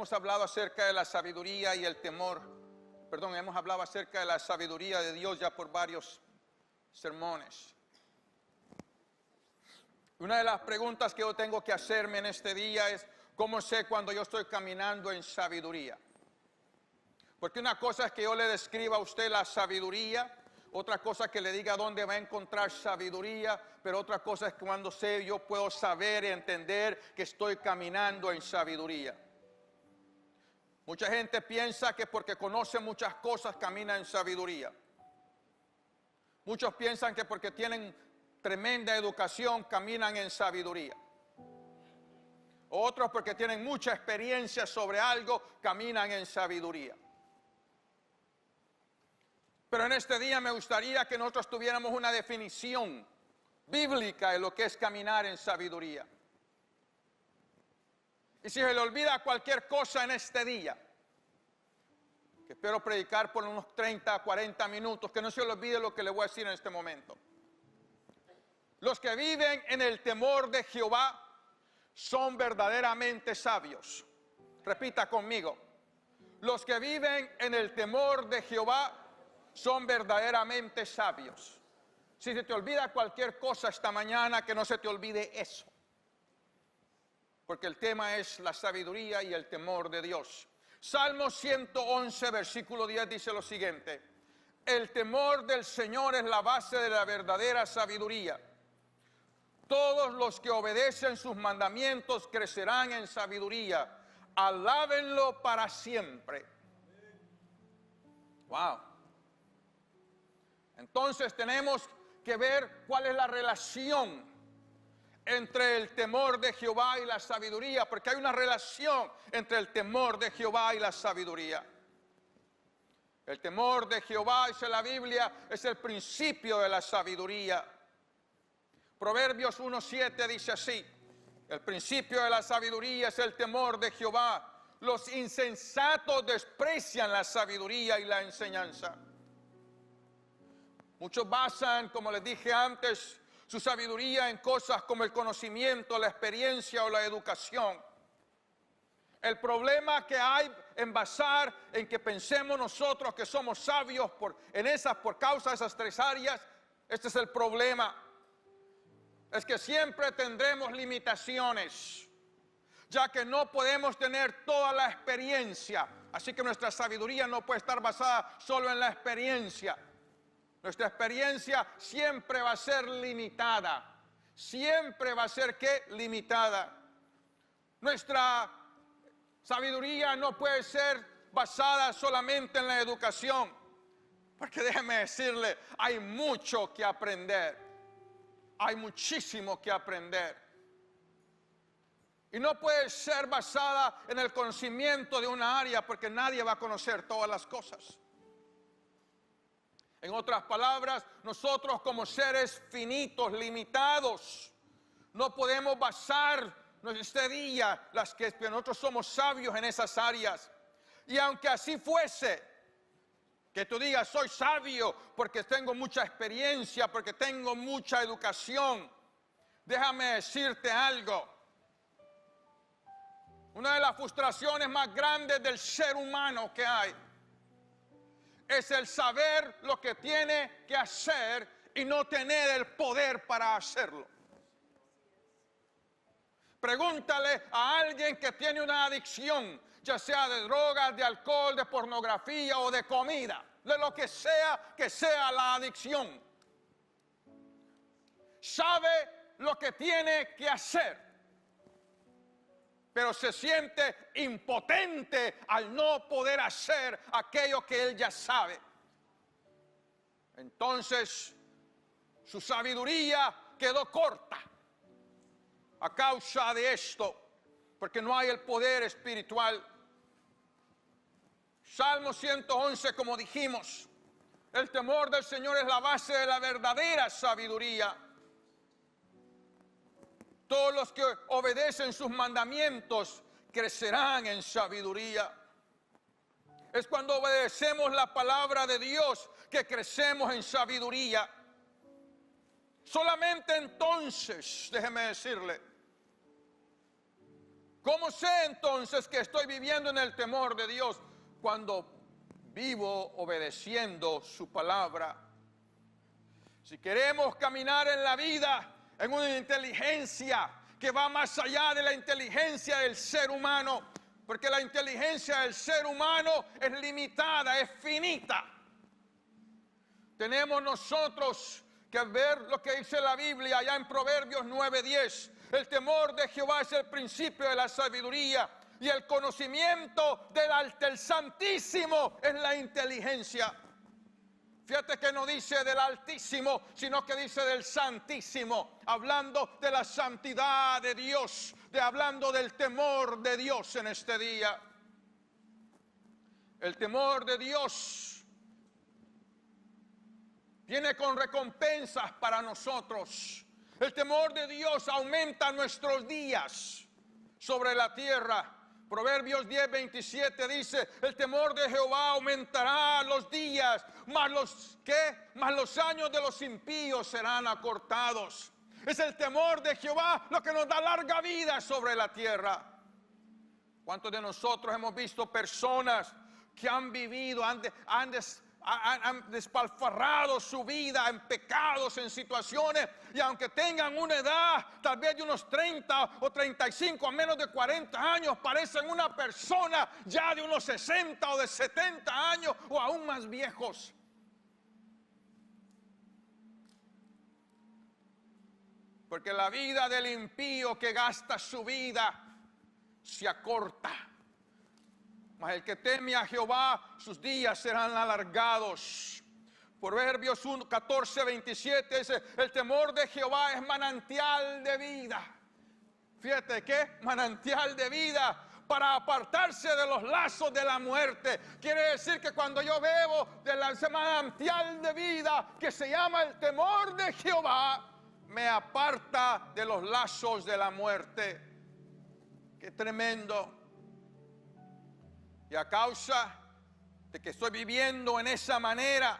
Hemos hablado acerca de la sabiduría y el temor. Perdón, hemos hablado acerca de la sabiduría de Dios ya por varios sermones. Una de las preguntas que yo tengo que hacerme en este día es, ¿cómo sé cuando yo estoy caminando en sabiduría? Porque una cosa es que yo le describa a usted la sabiduría, otra cosa es que le diga dónde va a encontrar sabiduría, pero otra cosa es que cuando yo puedo saber y entender que estoy caminando en sabiduría. Mucha gente piensa que porque conoce muchas cosas camina en sabiduría. Muchos piensan que porque tienen tremenda educación caminan en sabiduría. Otros porque tienen mucha experiencia sobre algo caminan en sabiduría. Pero en este día me gustaría que nosotros tuviéramos una definición bíblica de lo que es caminar en sabiduría. Y si se le olvida cualquier cosa en este día, que espero predicar por unos 30, 40 minutos, que no se le olvide lo que le voy a decir en este momento. Los que viven en el temor de Jehová son verdaderamente sabios. Repita conmigo. Los que viven en el temor de Jehová son verdaderamente sabios. Si se te olvida cualquier cosa esta mañana, que no se te olvide eso. Porque el tema es la sabiduría y el temor de Dios. Salmo 111, versículo 10 dice lo siguiente. El temor del Señor es la base de la verdadera sabiduría. Todos los que obedecen sus mandamientos crecerán en sabiduría. Alábenlo para siempre. Wow. Entonces tenemos que ver cuál es la relación entre el temor de Jehová y la sabiduría, porque hay una relación entre el temor de Jehová y la sabiduría. El temor de Jehová, dice la Biblia, es el principio de la sabiduría. Proverbios 1:7 dice así: el principio de la sabiduría es el temor de Jehová. Los insensatos desprecian la sabiduría y la enseñanza. Muchos basan, como les dije antes, su sabiduría en cosas como el conocimiento, la experiencia o la educación. El problema que hay en basar en que pensemos nosotros que somos sabios por causa de esas tres áreas, este es el problema. Es que siempre tendremos limitaciones, ya que no podemos tener toda la experiencia. Así que nuestra sabiduría no puede estar basada solo en la experiencia. Nuestra experiencia siempre va a ser limitada. Siempre va a ser ¿qué? Limitada. Nuestra sabiduría no puede ser basada solamente en la educación. Porque déjeme decirle, hay mucho que aprender. Hay muchísimo que aprender. Y no puede ser basada en el conocimiento de una área, porque nadie va a conocer todas las cosas. En otras palabras, nosotros como seres finitos, limitados, no podemos basar nuestra día, que nosotros somos sabios en esas áreas. Y aunque así fuese, que tú digas, soy sabio porque tengo mucha experiencia, porque tengo mucha educación, déjame decirte algo. Una de las frustraciones más grandes del ser humano que hay es el saber lo que tiene que hacer y no tener el poder para hacerlo. Pregúntale a alguien que tiene una adicción, ya sea de drogas, de alcohol, de pornografía o de comida, de lo que sea la adicción. Sabe lo que tiene que hacer, pero se siente impotente al no poder hacer aquello que él ya sabe. Entonces, su sabiduría quedó corta a causa de esto, porque no hay el poder espiritual. Salmo 111, como dijimos, el temor del Señor es la base de la verdadera sabiduría. Todos los que obedecen sus mandamientos crecerán en sabiduría. Es cuando obedecemos la palabra de Dios que crecemos en sabiduría. Solamente entonces, déjeme decirle, ¿Cómo sé entonces que estoy viviendo en el temor de Dios? Cuando vivo obedeciendo su palabra. Si queremos caminar en la vida en una inteligencia que va más allá de la inteligencia del ser humano, porque la inteligencia del ser humano es limitada, es finita. Tenemos nosotros que ver lo que dice la Biblia allá en Proverbios 9:10. El temor de Jehová es el principio de la sabiduría y el conocimiento del Santísimo es la inteligencia. Fíjate que no dice del Altísimo, sino que dice del Santísimo, hablando de la santidad de Dios, hablando del temor de Dios en este día. El temor de Dios viene con recompensas para nosotros. El temor de Dios aumenta nuestros días sobre la tierra. Proverbios 10:27 dice, el temor de Jehová aumentará los días, mas los años de los impíos serán acortados. Es el temor de Jehová lo que nos da larga vida sobre la tierra. ¿Cuántos de nosotros hemos visto personas que han vivido, han despilfarrado su vida en pecados, en situaciones, y aunque tengan una edad tal vez de unos 30 o 35, a menos de 40 años, parecen una persona ya de unos 60 o de 70 años o aún más viejos? Porque la vida del impío que gasta su vida se acorta. Mas el que teme a Jehová, sus días serán alargados. Proverbios 14:27 dice, el temor de Jehová es manantial de vida. Fíjate que manantial de vida para apartarse de los lazos de la muerte. Quiere decir que cuando yo bebo de ese manantial de vida que se llama el temor de Jehová, me aparta de los lazos de la muerte. Qué tremendo. Y a causa de que estoy viviendo en esa manera,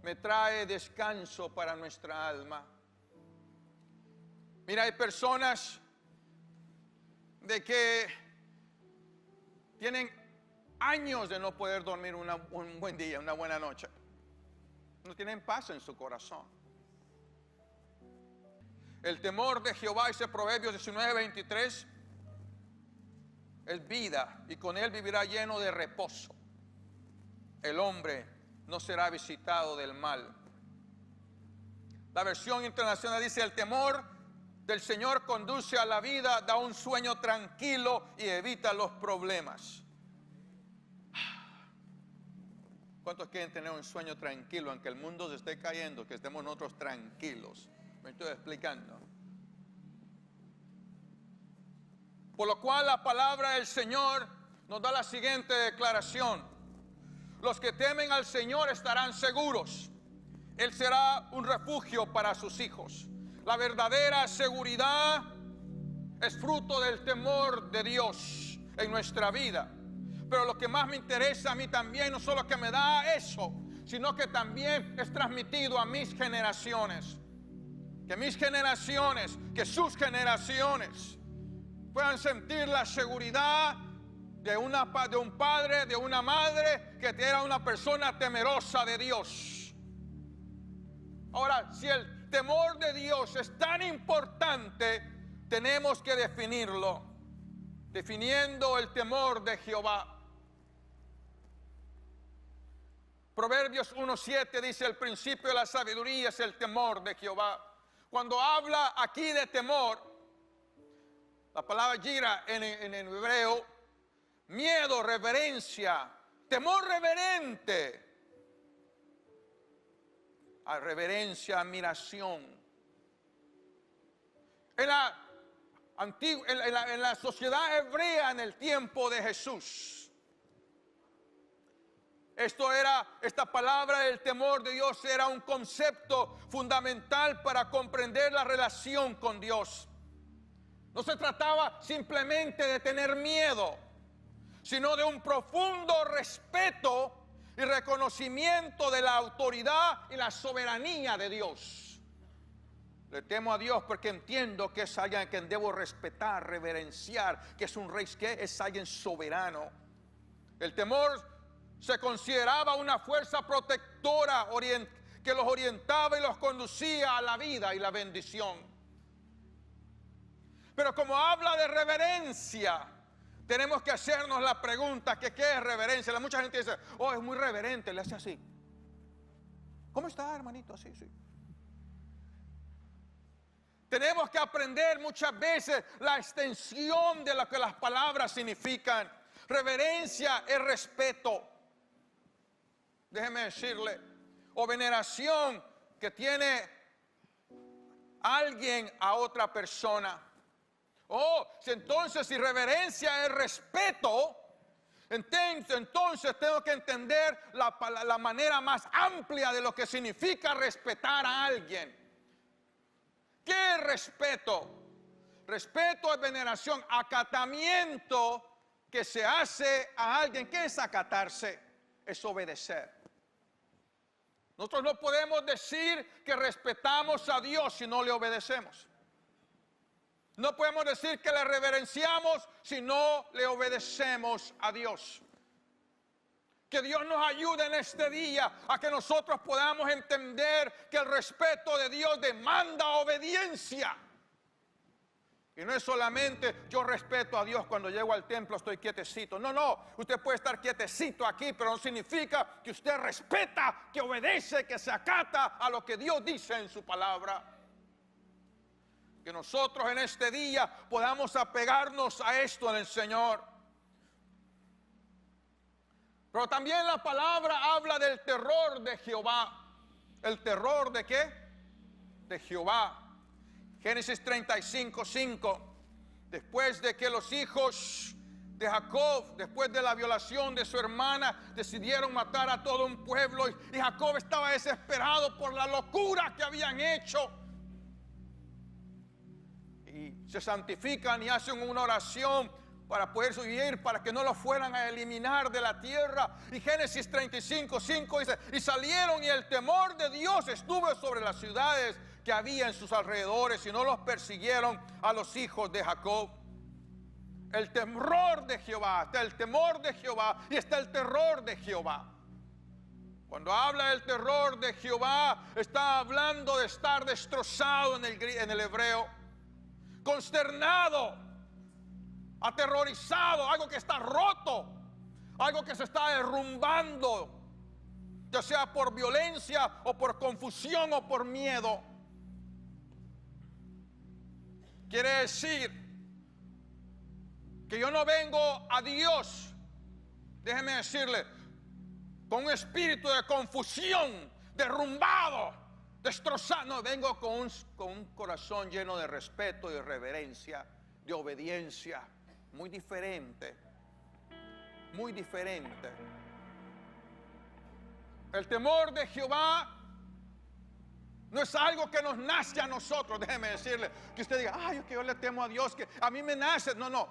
me trae descanso para nuestra alma. Mira, hay personas de que tienen años de no poder dormir un buen día, una buena noche. No tienen paz en su corazón. El temor de Jehová, dice Proverbios 19:23, es vida, y con él vivirá lleno de reposo. El hombre no será visitado del mal. La versión internacional dice, el temor del Señor conduce a la vida, da un sueño tranquilo y evita los problemas. ¿Cuántos quieren tener un sueño tranquilo, aunque el mundo se esté cayendo, que estemos nosotros tranquilos? Me estoy explicando. Por lo cual la palabra del Señor nos da la siguiente declaración. Los que temen al Señor estarán seguros. Él será un refugio para sus hijos. La verdadera seguridad es fruto del temor de Dios en nuestra vida. Pero lo que más me interesa a mí también, no solo que me da eso, sino que también es transmitido a mis generaciones. Que mis generaciones, que sus generaciones puedan sentir la seguridad de un padre, de una madre que era una persona temerosa de Dios. Ahora, si el temor de Dios es tan importante, tenemos que definirlo, definiendo el temor de Jehová. Proverbios 1:7 dice, el principio de la sabiduría es el temor de Jehová. Cuando habla aquí de temor, la palabra yira en hebreo, miedo, reverencia, temor reverente, a reverencia, admiración. En la sociedad hebrea en el tiempo de Jesús, esta palabra del temor de Dios era un concepto fundamental para comprender la relación con Dios. No se trataba simplemente de tener miedo, sino de un profundo respeto y reconocimiento de la autoridad y la soberanía de Dios. Le temo a Dios porque entiendo que es alguien a quien debo respetar, reverenciar, que es un rey, que es alguien soberano. El temor se consideraba una fuerza protectora que los orientaba y los conducía a la vida y la bendición. Pero como habla de reverencia, tenemos que hacernos la pregunta que ¿qué es reverencia? Mucha gente dice, oh, es muy reverente, le hace así. ¿Cómo está, hermanito? Así, sí. Tenemos que aprender muchas veces la extensión de lo que las palabras significan. Reverencia es respeto. Déjeme decirle, o veneración que tiene alguien a otra persona. Entonces si reverencia es respeto, entonces tengo que entender la manera más amplia de lo que significa respetar a alguien. ¿Qué es respeto? Respeto es veneración, acatamiento que se hace a alguien. ¿Qué es acatarse? Es obedecer. Nosotros no podemos decir que respetamos a Dios si no le obedecemos. No podemos decir que le reverenciamos si no le obedecemos a Dios. Que Dios nos ayude en este día a que nosotros podamos entender que el respeto de Dios demanda obediencia. Y no es solamente yo respeto a Dios cuando llego al templo estoy quietecito. No, usted puede estar quietecito aquí, pero no significa que usted respeta, que obedece, que se acata a lo que Dios dice en su palabra. Que nosotros en este día podamos apegarnos a esto en el Señor. Pero también la palabra habla del terror de Jehová. ¿El terror de qué? De Jehová. Génesis 35:5. Después de que los hijos de Jacob, después de la violación de su hermana, decidieron matar a todo un pueblo. Y Jacob estaba desesperado por la locura que habían hecho. Y se santifican y hacen una oración para poder huir, para que no lo fueran a eliminar de la tierra. Y Génesis 35:5 dice, y salieron y el temor de Dios estuvo sobre las ciudades que había en sus alrededores y no los persiguieron a los hijos de Jacob. El temor de Jehová, está el temor de Jehová y está el terror de Jehová. Cuando habla del terror de Jehová, está hablando de estar destrozado en el hebreo, consternado, aterrorizado, algo que está roto, algo que se está derrumbando, ya sea por violencia o por confusión o por miedo. Quiere decir que yo no vengo a Dios, déjeme decirle, con un espíritu de confusión, derrumbado, destrozado. No, vengo con un corazón lleno de respeto, de reverencia, de obediencia. Muy diferente, muy diferente. El temor de Jehová no es algo que nos nace a nosotros. Déjeme decirle, que usted diga, ay, que yo le temo a Dios, que a mí me nace. No.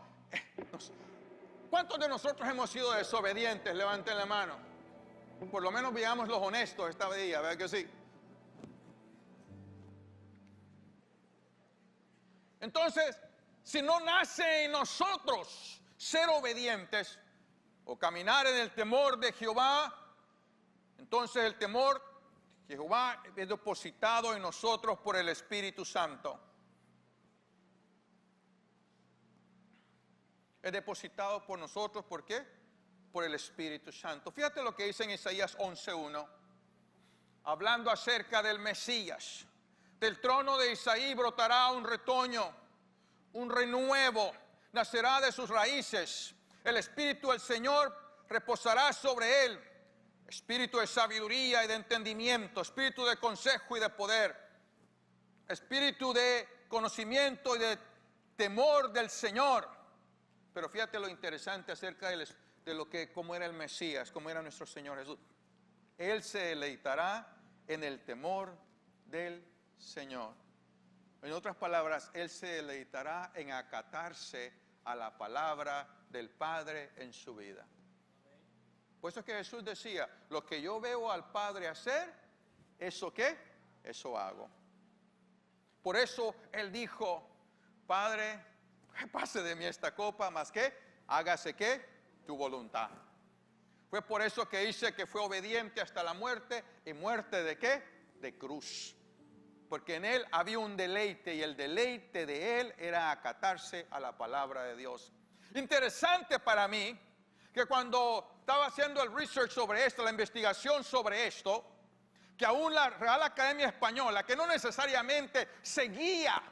¿Cuántos de nosotros hemos sido desobedientes? Levanten la mano. Por lo menos veamos los honestos esta día, ¿verdad que sí? Entonces, si no nace en nosotros ser obedientes o caminar en el temor de Jehová, entonces el temor de Jehová es depositado en nosotros por el Espíritu Santo. Es depositado por nosotros, ¿por qué? Por el Espíritu Santo. Fíjate lo que dice en Isaías 11:1, hablando acerca del Mesías. Del trono de Isaí brotará un retoño, un renuevo, nacerá de sus raíces. El Espíritu del Señor reposará sobre él. Espíritu de sabiduría y de entendimiento, espíritu de consejo y de poder, espíritu de conocimiento y de temor del Señor. Pero fíjate lo interesante acerca cómo era el Mesías, cómo era nuestro Señor Jesús. Él se deleitará en el temor del Señor. En otras palabras, Él se deleitará en acatarse a la palabra del Padre en su vida. Por eso es que Jesús decía, lo que yo veo al Padre hacer, ¿eso qué? Eso hago. Por eso Él dijo, Padre, que pase de mí esta copa, más que hágase ¿qué? Tu voluntad. Fue por eso que dice que fue obediente hasta la muerte. ¿Y muerte de qué? De cruz. Porque en Él había un deleite, y el deleite de Él era acatarse a la palabra de Dios. Interesante para mí que cuando estaba haciendo el research sobre esto, la investigación sobre esto, que aún la Real Academia Española, que no necesariamente seguía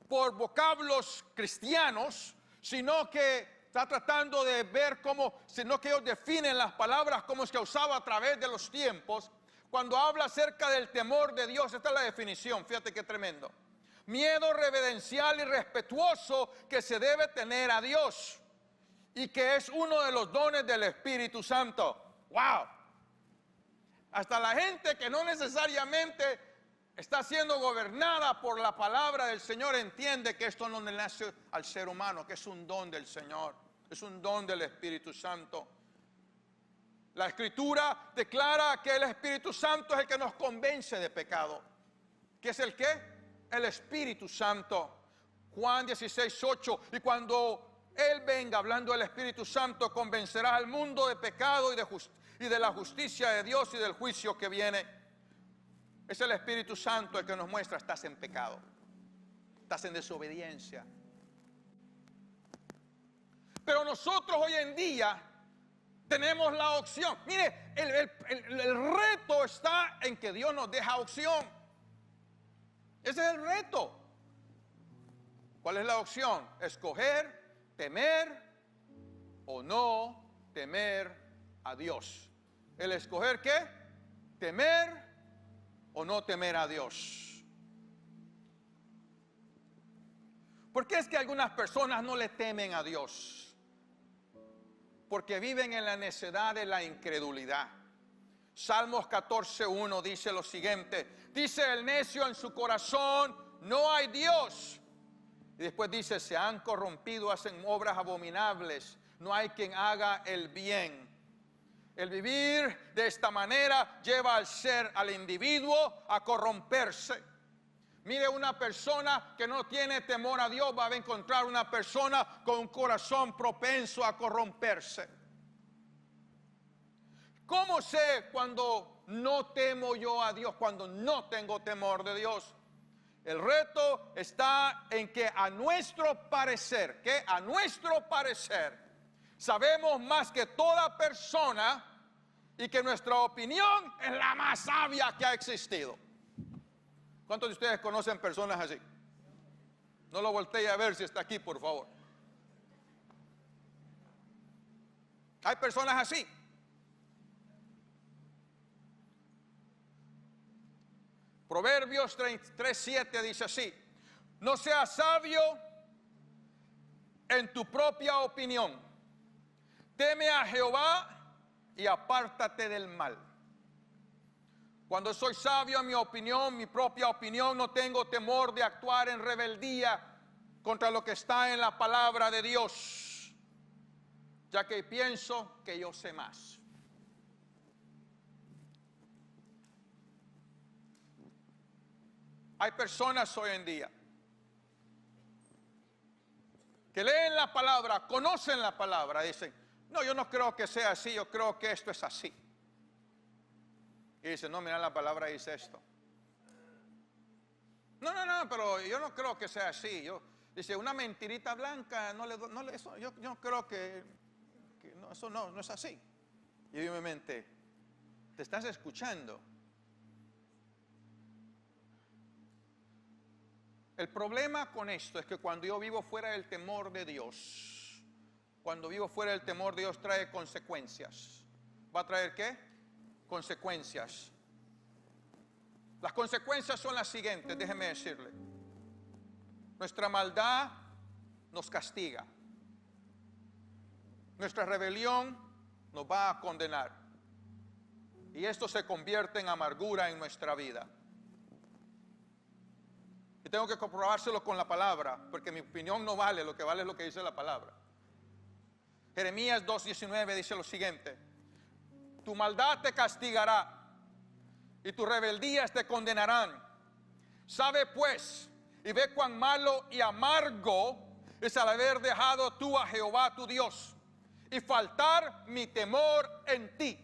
por vocablos cristianos, sino que está tratando de ver cómo, sino que ellos definen las palabras como es que usaba a través de los tiempos. Cuando habla acerca del temor de Dios, esta es la definición, fíjate qué tremendo. Miedo reverencial y respetuoso que se debe tener a Dios y que es uno de los dones del Espíritu Santo. ¡Wow! Hasta la gente que no necesariamente está siendo gobernada por la palabra del Señor entiende que esto no le nace al ser humano, que es un don del Señor, es un don del Espíritu Santo. La Escritura declara que el Espíritu Santo es el que nos convence de pecado. ¿Qué es el qué? El Espíritu Santo. Juan 16:8. Y cuando Él venga, hablando del Espíritu Santo, convencerá al mundo de pecado y de la justicia de Dios y del juicio que viene. Es el Espíritu Santo el que nos muestra: estás en pecado, estás en desobediencia. Pero nosotros hoy en día tenemos la opción. Mire, el reto está en que Dios nos deja opción. Ese es el reto. ¿Cuál es la opción? Escoger, temer o no temer a Dios. El escoger ¿qué? Temer o no temer a Dios. ¿Por qué es que algunas personas no le temen a Dios? Porque viven en la necedad de la incredulidad. Salmos 14:1 dice lo siguiente: dice el necio en su corazón, no hay Dios. Y después dice, se han corrompido, hacen obras abominables, no hay quien haga el bien. El vivir de esta manera lleva al individuo a corromperse. Mire, una persona que no tiene temor a Dios va a encontrar una persona con un corazón propenso a corromperse. ¿Cómo sé cuando no temo yo a Dios, cuando no tengo temor de Dios? El reto está en que a nuestro parecer, sabemos más que toda persona y que nuestra opinión es la más sabia que ha existido. ¿Cuántos de ustedes conocen personas así? No lo voltee a ver si está aquí, por favor. Hay personas así. Proverbios 3:7 dice así: no seas sabio en tu propia opinión, teme a Jehová y apártate del mal. Cuando soy sabio en mi opinión, mi propia opinión, no tengo temor de actuar en rebeldía contra lo que está en la palabra de Dios, ya que pienso que yo sé más. Hay personas hoy en día que leen la palabra, conocen la palabra, dicen, no, yo no creo que sea así, yo creo que esto es así. Y dicen, no, mira, la palabra dice esto. No, pero yo no creo que sea así. Dice, una mentirita blanca, eso, yo creo que no, eso no es así. Y yo en mi mente, ¿te estás escuchando? El problema con esto es que cuando yo vivo fuera del temor de Dios, trae consecuencias. ¿Va a traer qué? Consecuencias. Las consecuencias son las siguientes, déjeme decirle. Nuestra maldad nos castiga. Nuestra rebelión nos va a condenar. Y esto se convierte en amargura en nuestra vida. Y tengo que comprobárselo con la palabra, porque mi opinión no vale, lo que vale es lo que dice la palabra. Jeremías 2:19 dice lo siguiente: tu maldad te castigará y tus rebeldías te condenarán. Sabe pues y ve cuán malo y amargo es el haber dejado tú a Jehová tu Dios y faltar mi temor en ti.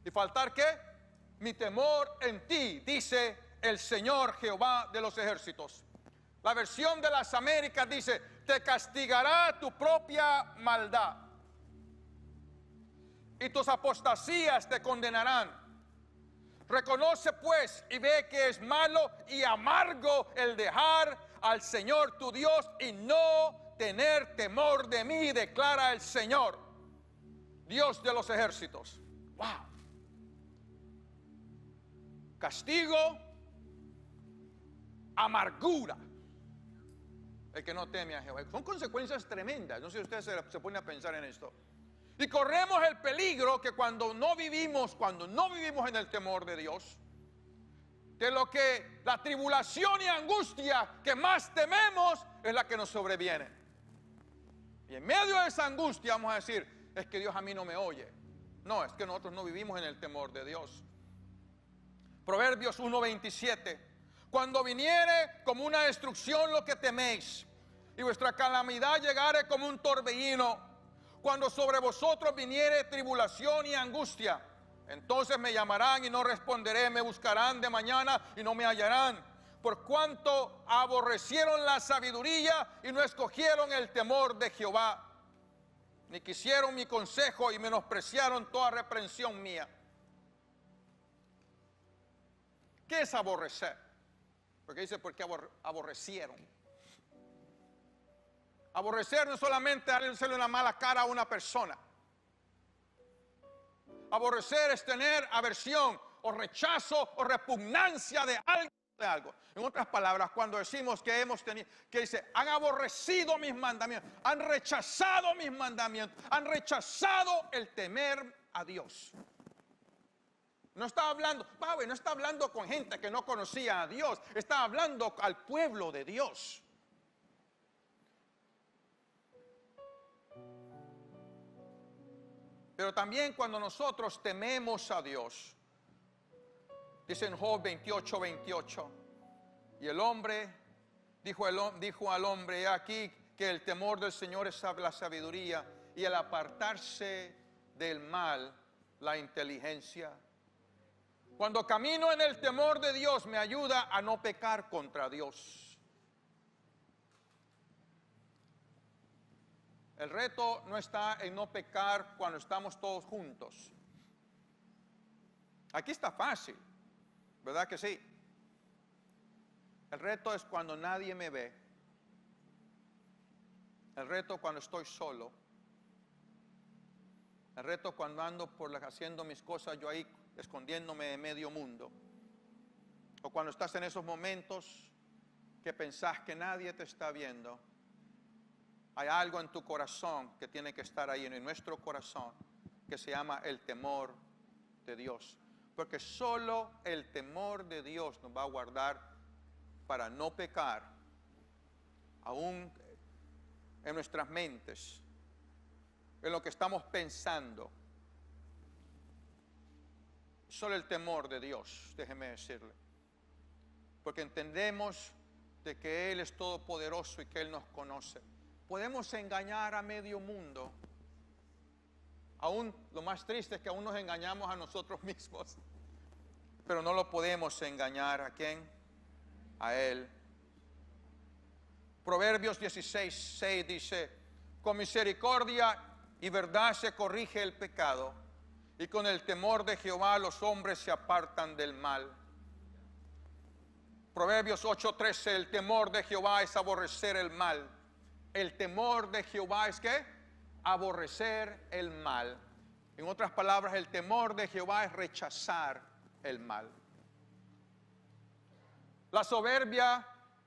¿Y faltar qué? Mi temor en ti, dice el Señor Jehová de los ejércitos. La versión de las Américas dice: te castigará tu propia maldad y tus apostasías te condenarán. Reconoce pues y ve que es malo y amargo el dejar al Señor tu Dios y no tener temor de mí, declara el Señor, Dios de los ejércitos. Wow. Castigo, amargura. El que no teme a Jehová. Son consecuencias tremendas. No sé si usted se pone a pensar en esto. Y corremos el peligro que cuando no vivimos en el temor de Dios, de lo que la tribulación y angustia que más tememos es la que nos sobreviene. Y en medio de esa angustia vamos a decir: es que Dios a mí no me oye. No, es que nosotros no vivimos en el temor de Dios. Proverbios 1:27. Cuando viniere como una destrucción lo que teméis, y vuestra calamidad llegare como un torbellino, cuando sobre vosotros viniere tribulación y angustia, entonces me llamarán y no responderé, me buscarán de mañana y no me hallarán, por cuanto aborrecieron la sabiduría y no escogieron el temor de Jehová, ni quisieron mi consejo y menospreciaron toda reprensión mía. ¿Qué es aborrecer? Porque dice: porque aborrecieron. Aborrecer no es solamente darle una mala cara a una persona. Aborrecer es tener aversión o rechazo o repugnancia de algo. En otras palabras, cuando decimos que hemos tenido, que dice: han aborrecido mis mandamientos, han rechazado mis mandamientos, han rechazado el temer a Dios. No está hablando con gente que no conocía a Dios, está hablando al pueblo de Dios. Pero también cuando nosotros tememos a Dios, dice en Job 28:28, y el hombre dijo al hombre: he aquí que el temor del Señor es la sabiduría, y el apartarse del mal, la inteligencia. Cuando camino en el temor de Dios, me ayuda a no pecar contra Dios. El reto no está en no pecar cuando estamos todos juntos. Aquí está fácil, ¿verdad que sí? El reto es cuando nadie me ve. El reto cuando estoy solo. El reto cuando ando haciendo mis cosas yo ahí escondiéndome de medio mundo. O cuando estás en esos momentos que pensás que nadie te está viendo. Hay algo en tu corazón que tiene que estar ahí, en nuestro corazón, que se llama el temor de Dios. Porque solo el temor de Dios nos va a guardar para no pecar, aún en nuestras mentes, en lo que estamos pensando. Solo el temor de Dios, déjeme decirle. Porque entendemos de que Él es todopoderoso y que Él nos conoce. Podemos engañar a medio mundo. Aún lo más triste es que aún nos engañamos a nosotros mismos. Pero no lo podemos engañar. ¿A quién? A Él. Proverbios 16:6 dice: con misericordia y verdad se corrige el pecado, y con el temor de Jehová los hombres se apartan del mal. Proverbios 8:13: el temor de Jehová es aborrecer el mal. El temor de Jehová es ¿qué? Aborrecer el mal. En otras palabras, el temor de Jehová es rechazar el mal. La soberbia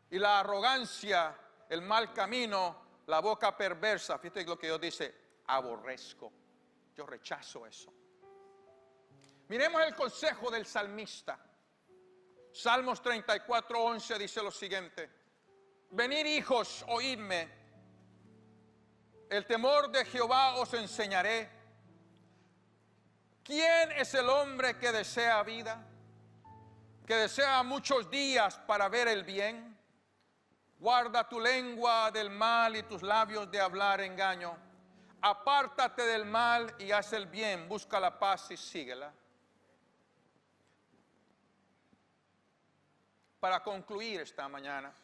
y la arrogancia, el mal camino, la boca perversa. Fíjate lo que Dios dice: aborrezco. Yo rechazo eso. Miremos el consejo del salmista. Salmos 34:11 dice lo siguiente: venid hijos, oídme. El temor de Jehová os enseñaré. ¿Quién es el hombre que desea vida? que desea muchos días para ver el bien. Guarda tu lengua del mal y tus labios de hablar engaño. Apártate del mal y haz el bien, busca la paz y síguela. Para concluir esta mañana,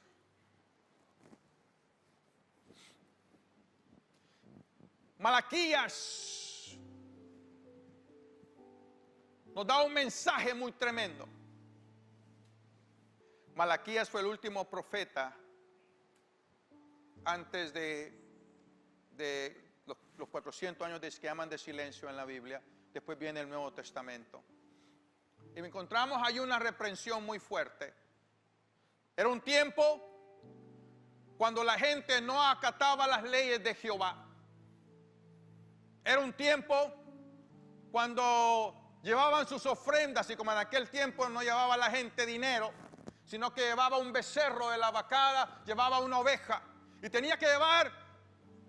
Malaquías nos da un mensaje muy tremendo. Malaquías fue el último profeta antes de los 400 años que llaman de silencio en la Biblia. Después viene el Nuevo Testamento. Y encontramos ahí una reprensión muy fuerte. Era un tiempo cuando la gente no acataba las leyes de Jehová. Era un tiempo cuando llevaban sus ofrendas, y como en aquel tiempo no llevaba la gente dinero, sino que llevaba un becerro de la vacada, llevaba una oveja, y tenía que llevar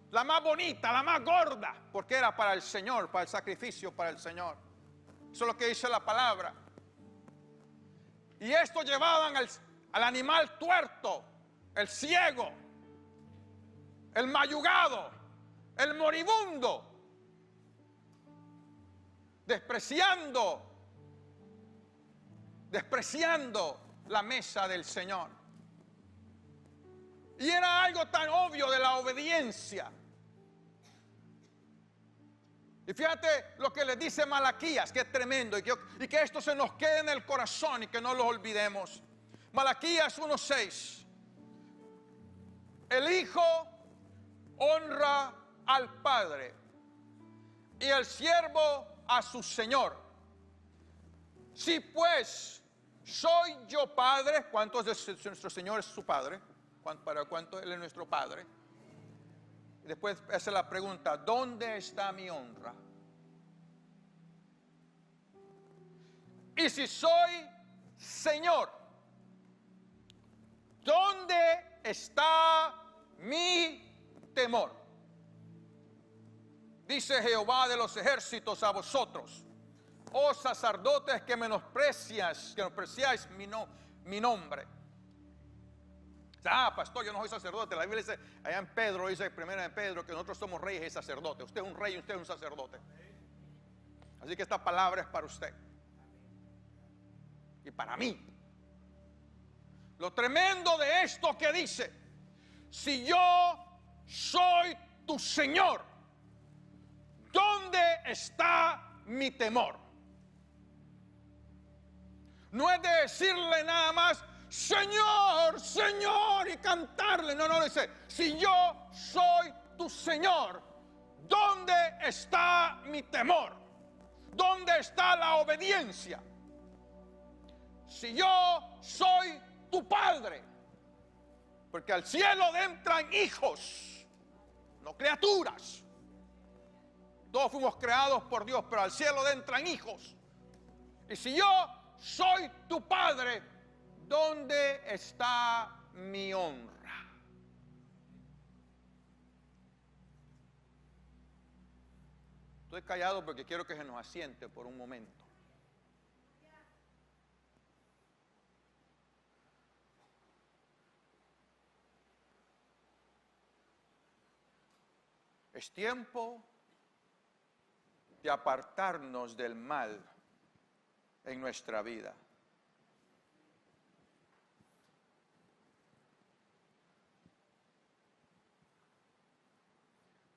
la más bonita, la más gorda, porque era para el Señor, para el sacrificio para el Señor. Eso es lo que dice la palabra. Y esto llevaban al animal tuerto, el ciego, el mayugado, el moribundo, despreciando la mesa del Señor. Y era algo tan obvio de la obediencia. Y fíjate lo que le dice Malaquías, que es tremendo, y que esto se nos quede en el corazón y que no lo olvidemos. Malaquías 1:6. El Hijo honra al Padre y el siervo a su Señor. Si pues soy yo Padre, ¿cuántos de nuestro Señor es su Padre? ¿Para cuánto Él es nuestro Padre? Y después hace la pregunta, ¿dónde está mi honra? Y si soy Señor, ¿dónde está mi temor? Dice Jehová de los ejércitos a vosotros, oh sacerdotes que menospreciáis mi nombre. Ah, pastor, yo no soy sacerdote. La Biblia dice, allá en Pedro, dice primera en Pedro, que nosotros somos reyes y sacerdotes. Usted es un rey y usted es un sacerdote. Así que esta palabra es para usted y para mí. Lo tremendo de esto que dice, si yo soy tu Señor, ¿dónde está mi temor? No es de decirle nada más, Señor, Señor, y cantarle. No, no, dice, si yo soy tu Señor, ¿dónde está mi temor? ¿Dónde está la obediencia? Si yo soy tu Padre, porque al cielo entran hijos, no criaturas. Todos fuimos creados por Dios, pero al cielo entran hijos. Y si yo soy tu Padre, ¿dónde está mi honra? Estoy callado porque quiero que se nos asiente por un momento. Es tiempo de apartarnos del mal en nuestra vida.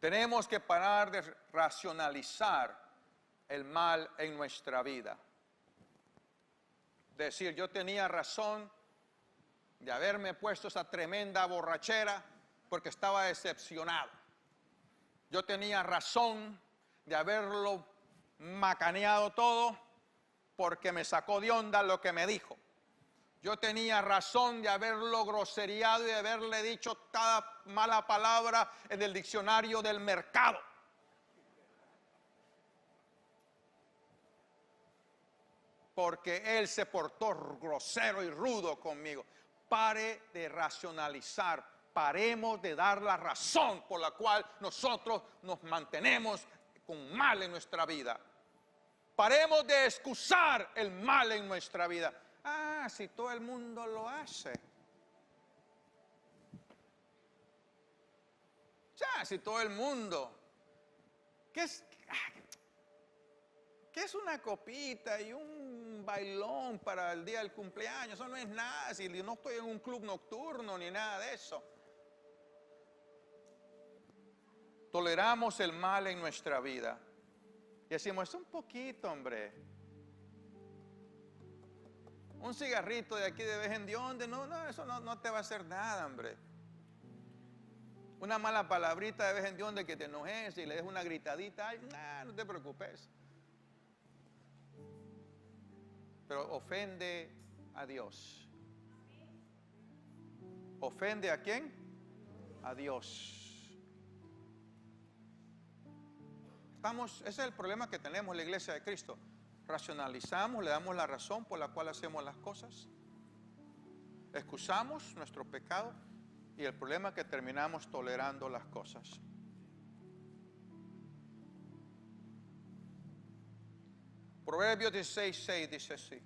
Tenemos que parar de racionalizar el mal en nuestra vida. Decir, yo tenía razón de haberme puesto esa tremenda borrachera porque estaba decepcionado. Yo tenía razón de haberlo macaneado todo porque me sacó de onda lo que me dijo. Yo tenía razón de haberlo groseriado y de haberle dicho cada mala palabra en el diccionario del mercado. Porque él se portó grosero y rudo conmigo. Pare de racionalizar, paremos de dar la razón por la cual nosotros nos mantenemos con mal en nuestra vida. Paremos de excusar el mal en nuestra vida. Ah, si todo el mundo lo hace. Ya, si todo el mundo. ¿Qué es una copita y un bailón para el día del cumpleaños? Eso no es nada. Si no estoy en un club nocturno ni nada de eso. Toleramos el mal en nuestra vida. Y decimos, es un poquito, hombre. Un cigarrito de aquí de vez en donde, no, eso no te va a hacer nada, hombre. Una mala palabrita de vez en donde que te enojes y le des una gritadita, ay, no te preocupes. Pero ofende a Dios. ¿Ofende a quién? A Dios. Ese es el problema que tenemos en la iglesia de Cristo. Racionalizamos, le damos la razón por la cual hacemos las cosas. Excusamos nuestro pecado y el problema es que terminamos tolerando las cosas. Proverbios 16:6 dice así: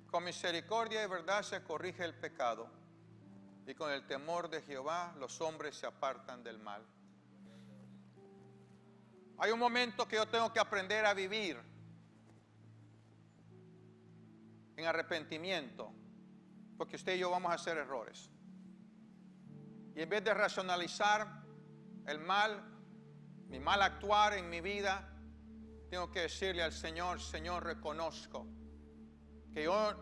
con misericordia y verdad se corrige el pecado, y con el temor de Jehová los hombres se apartan del mal. Hay un momento que yo tengo que aprender a vivir en arrepentimiento, porque usted y yo vamos a hacer errores. Y en vez de racionalizar el mal, mi mal actuar en mi vida, tengo que decirle al Señor: Señor, reconozco que yo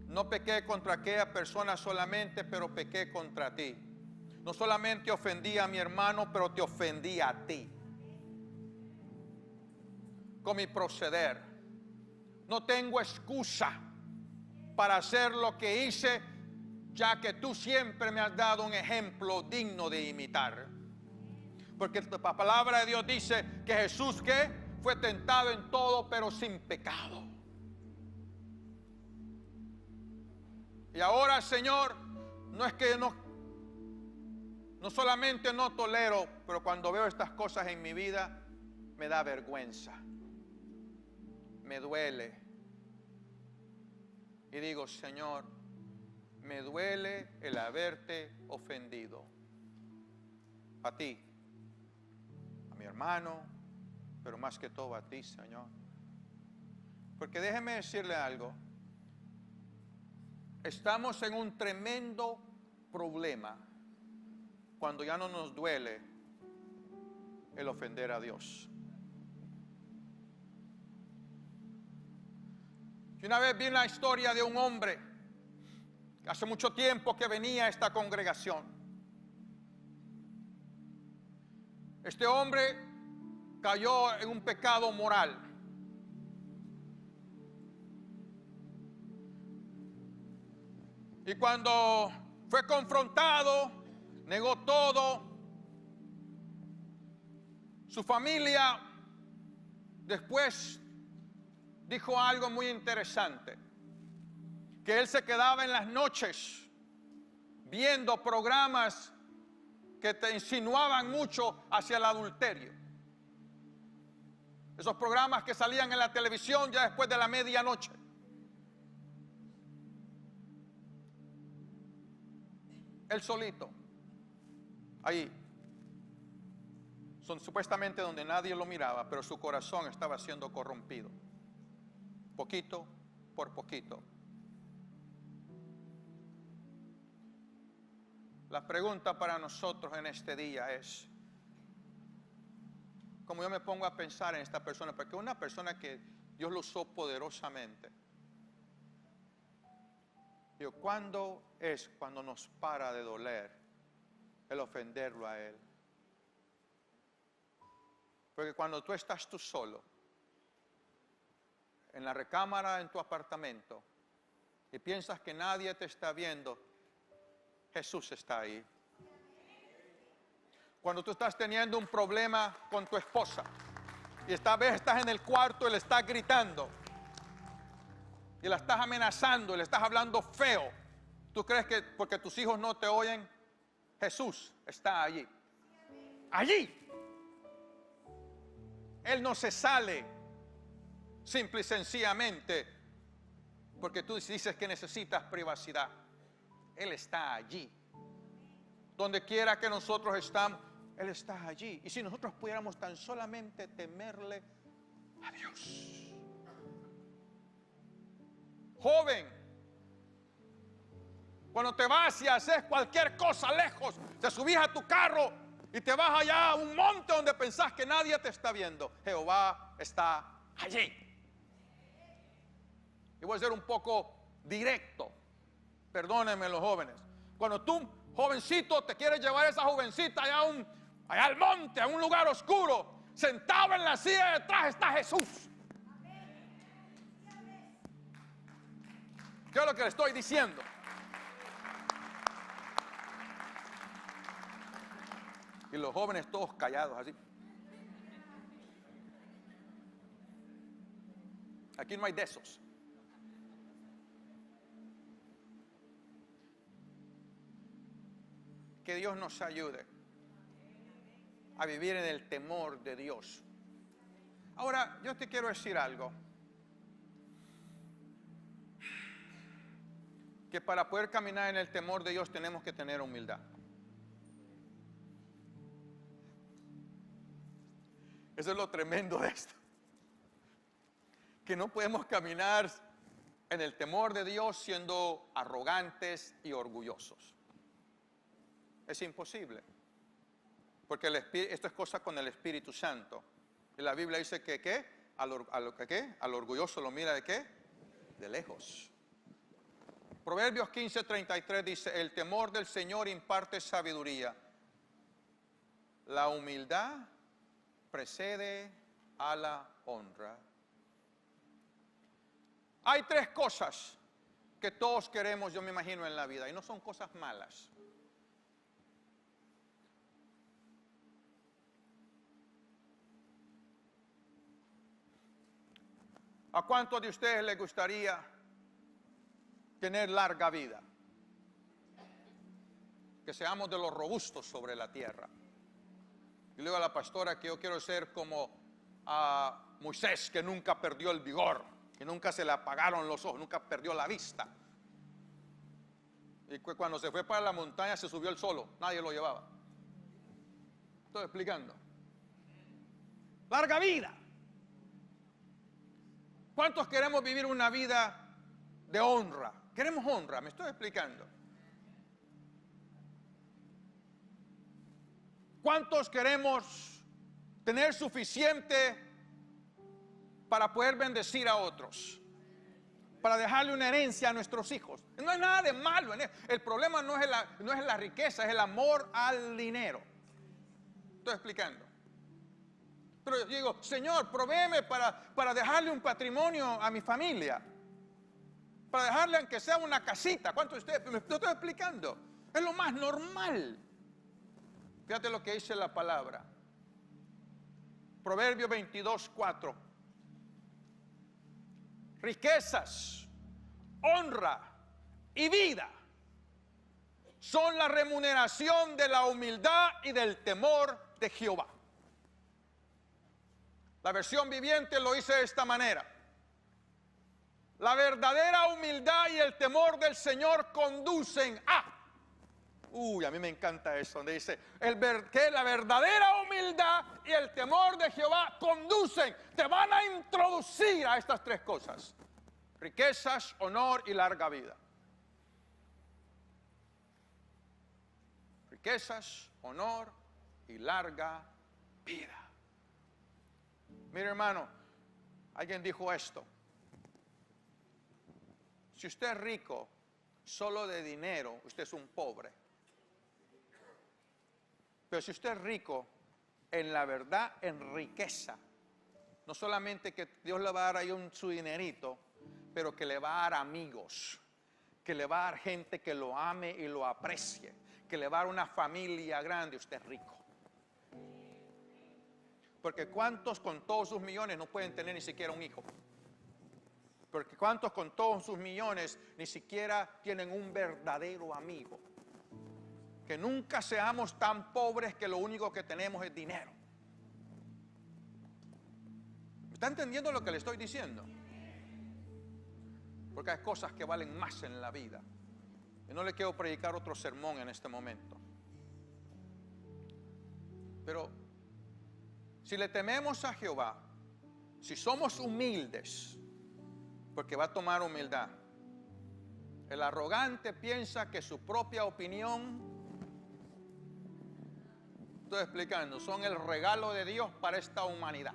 no pequé contra aquella persona solamente, pero pequé contra ti. No solamente ofendí a mi hermano, pero te ofendí a ti con mi proceder. No tengo excusa para hacer lo que hice, ya que tú siempre me has dado un ejemplo digno de imitar. Porque la palabra de Dios dice que Jesús, ¿qué? Fue tentado en todo, pero sin pecado. Y ahora, Señor, no es que no solamente no tolero, pero cuando veo estas cosas en mi vida, me da vergüenza. Me duele. Y digo, Señor, me duele el haberte ofendido. A ti, a mi hermano, pero más que todo a ti, Señor. Porque déjeme decirle algo. Estamos en un tremendo problema cuando ya no nos duele el ofender a Dios. Y una vez vi la historia de un hombre hace mucho tiempo que venía a esta congregación. Este hombre cayó en un pecado moral. Y cuando fue confrontado, negó todo. Su familia después dijo algo muy interesante, que él se quedaba en las noches viendo programas que te insinuaban mucho hacia el adulterio. Esos programas que salían en la televisión ya después de la medianoche. Él solito, ahí, son supuestamente donde nadie lo miraba, pero su corazón estaba siendo corrompido, poquito por poquito. La pregunta para nosotros en este día es, como yo me pongo a pensar en esta persona, porque es una persona que Dios lo usó poderosamente. Digo, ¿cuándo es cuando nos para de doler el ofenderlo a Él? Porque cuando tú estás tú solo, en la recámara en tu apartamento, y piensas que nadie te está viendo, Jesús está ahí. Cuando tú estás teniendo un problema con tu esposa, y esta vez estás en el cuarto y le estás gritando, y la estás amenazando, y le estás hablando feo, ¿tú crees que porque tus hijos no te oyen? Jesús está allí. Allí. Él no se sale simple y sencillamente Porque tú dices que necesitas privacidad. Él está allí. Donde quiera que nosotros estamos, Él está allí. Y si nosotros pudiéramos tan solamente temerle a Dios. Joven, cuando te vas y haces cualquier cosa lejos, te subís a tu carro y te vas allá a un monte donde pensás que nadie te está viendo. Jehová está allí. Y voy a ser un poco directo. Perdónenme los jóvenes. Cuando tú, jovencito, te quieres llevar a esa jovencita allá al monte, a un lugar oscuro, sentado en la silla detrás está Jesús. ¿Qué es lo que le estoy diciendo? Y los jóvenes todos callados así. Aquí no hay de esos. Que Dios nos ayude a vivir en el temor de Dios. Ahora, yo te quiero decir algo. Que para poder caminar en el temor de Dios tenemos que tener humildad. Eso es lo tremendo de esto. Que no podemos caminar en el temor de Dios siendo arrogantes y orgullosos. Es imposible. Porque esto es cosa con el Espíritu Santo. Y la Biblia dice que ¿qué? Al orgulloso lo mira ¿de qué? De lejos. Proverbios 15:33 dice, el temor del Señor imparte sabiduría. La humildad precede a la honra. Hay tres cosas que todos queremos, yo me imagino, en la vida, y no son cosas malas. ¿A cuántos de ustedes les gustaría tener larga vida? Que seamos de los robustos sobre la tierra. Y le digo a la pastora que yo quiero ser como a Moisés, que nunca perdió el vigor, que nunca se le apagaron los ojos, nunca perdió la vista. Y cuando se fue para la montaña se subió él solo, nadie lo llevaba. Estoy explicando. Larga vida. ¿Cuántos queremos vivir una vida de honra? Queremos honra, me estoy explicando. ¿Cuántos queremos tener suficiente para poder bendecir a otros? Para dejarle una herencia a nuestros hijos. No hay nada de malo en eso. El problema no es la riqueza, es el amor al dinero. Estoy explicando. Pero yo digo, Señor, provéeme para dejarle un patrimonio a mi familia. Para dejarle aunque sea una casita. ¿Cuánto usted? Me estoy explicando. Es lo más normal. Fíjate lo que dice la palabra. Proverbios 22:4. Riquezas, honra y vida son la remuneración de la humildad y del temor de Jehová. La versión viviente lo dice de esta manera. La verdadera humildad y el temor del Señor conducen a... a mí me encanta eso, donde dice que la verdadera humildad y el temor de Jehová conducen, te van a introducir a estas tres cosas: riquezas, honor y larga vida. Riquezas, honor y larga vida. Mire, hermano, alguien dijo esto: si usted es rico solo de dinero, usted es un pobre. Pero si usted es rico en la verdad, en riqueza, no solamente que Dios le va a dar ahí su dinerito, pero que le va a dar amigos, que le va a dar gente que lo ame y lo aprecie, que le va a dar una familia grande, usted es rico. Porque ¿cuántos con todos sus millones no pueden tener ni siquiera un hijo? Porque ¿cuántos con todos sus millones ni siquiera tienen un verdadero amigo? Que nunca seamos tan pobres que lo único que tenemos es dinero. ¿Me está entendiendo lo que le estoy diciendo? Porque hay cosas que valen más en la vida. Y no le quiero predicar otro sermón en este momento. Pero si le tememos a Jehová, si somos humildes, porque va a tomar humildad. El arrogante piensa que su propia opinión, estoy explicando, son el regalo de Dios para esta humanidad.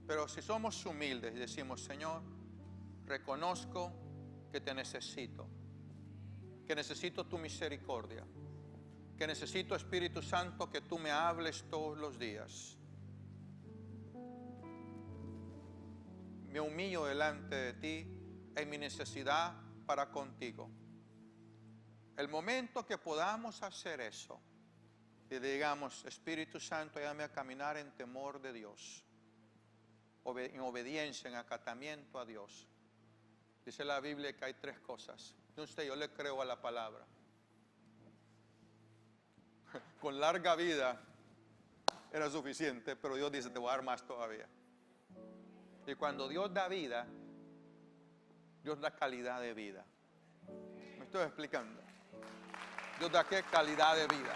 Pero si somos humildes y decimos, Señor, reconozco que te necesito, que necesito tu misericordia, que necesito, Espíritu Santo, que tú me hables todos los días. Me humillo delante de ti en mi necesidad para contigo. El momento que podamos hacer eso y digamos, Espíritu Santo, ayúdame a caminar en temor de Dios, en obediencia, en acatamiento a Dios. Dice la Biblia que hay 3 cosas. Yo le creo a la palabra. Con larga vida era suficiente, pero Dios dice, te voy a dar más todavía. Y cuando Dios da vida, Dios da calidad de vida. ¿Me estoy explicando? Dios da qué calidad de vida.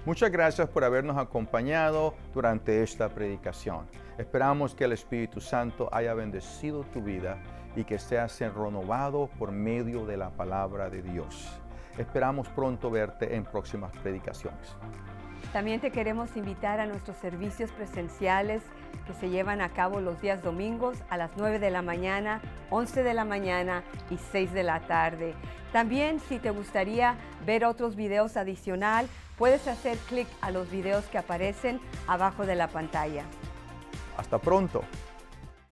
Muchas gracias por habernos acompañado durante esta predicación. Esperamos que el Espíritu Santo haya bendecido tu vida y que seas renovado por medio de la palabra de Dios. Esperamos pronto verte en próximas predicaciones. También te queremos invitar a nuestros servicios presenciales que se llevan a cabo los días domingos a las 9 de la mañana, 11 de la mañana y 6 de la tarde. También, si te gustaría ver otros videos adicional, puedes hacer clic a los videos que aparecen abajo de la pantalla. Hasta pronto.